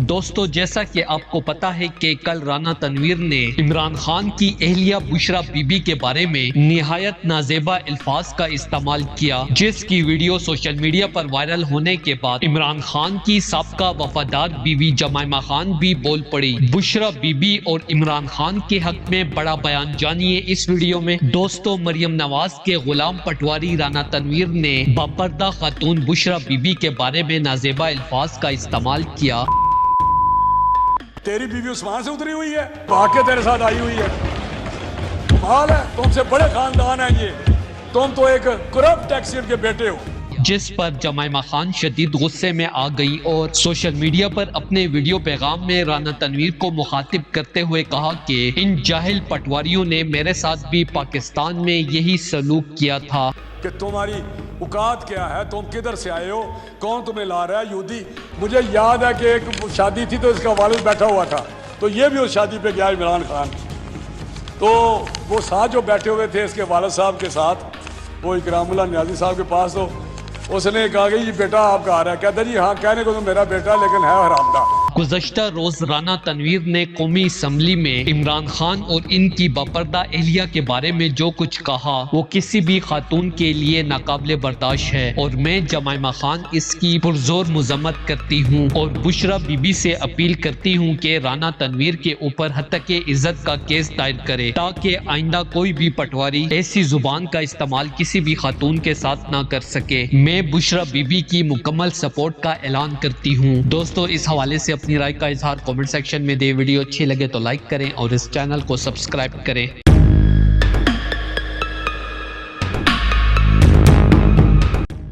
دوستو جیسا کہ آپ کو پتا ہے کہ کل رانا تنویر نے عمران خان کی اہلیہ بشرا بی بی کے بارے میں نہایت نازیبا الفاظ کا استعمال کیا، جس کی ویڈیو سوشل میڈیا پر وائرل ہونے کے بعد عمران خان کی سابقہ وفادار بیوی جمائمہ خان بھی بول پڑی۔ بشرا بی بی اور عمران خان کے حق میں بڑا بیان جانیے اس ویڈیو میں۔ دوستو مریم نواز کے غلام پٹواری رانا تنویر نے باپردہ خاتون بشرا بی بی کے بارے میں نازیبا الفاظ کا استعمال کیا۔ تیری بیوی عثمان سے اتری ہوئی ہے، بھاگ کے تیرے ساتھ آئی ہوئی ہے، کمال ہے، تم سے بڑے خاندان ہیں یہ، تم تو ایک کرپٹ ٹیکسیئر کے بیٹے ہو۔ جس پر جمائمہ خان شدید غصے میں آ گئی اور سوشل میڈیا پر اپنے ویڈیو پیغام میں رانا تنویر کو مخاطب کرتے ہوئے کہا کہ ان جاہل پٹواریوں نے میرے ساتھ بھی پاکستان میں یہی سلوک کیا تھا۔ کہ تمہاری اوقات کیا ہے، تم کدھر سے آئے ہو، کون تمہیں لا رہا ہے یہودی۔ مجھے یاد ہے کہ ایک شادی تھی تو اس کا والد بیٹھا ہوا تھا، تو یہ بھی اس شادی پہ گیا عمران خان، تو وہ ساتھ جو بیٹھے ہوئے تھے اس کے والد صاحب کے ساتھ، وہ اکرام اللہ نیازی صاحب کے پاس، تو اس نے کہا کہ یہ بیٹا آپ کا آ رہا ہے، کہتا جی ہاں کہنے کو تو میرا بیٹا لیکن ہے حرام دا۔ گزشتہ روز رانا تنویر نے قومی اسمبلی میں عمران خان اور ان کی باپردہ اہلیہ کے بارے میں جو کچھ کہا وہ کسی بھی خاتون کے لیے ناقابل برداشت ہے، اور میں جمائمہ خان اس کی پرزور مذمت کرتی ہوں اور بشرا بی بی سے اپیل کرتی ہوں کہ رانا تنویر کے اوپر ہتک عزت کا کیس دائر کرے تاکہ آئندہ کوئی بھی پٹواری ایسی زبان کا استعمال کسی بھی خاتون کے ساتھ نہ کر سکے۔ میں بشرا بی بی کی مکمل سپورٹ کا اعلان کرتی ہوں۔ دوستو اس حوالے سے اپنی رائے کا اظہار کمنٹ سیکشن میں دے۔ ویڈیو اچھی لگے تو لائک کریں اور اس چینل کو سبسکرائب کریں۔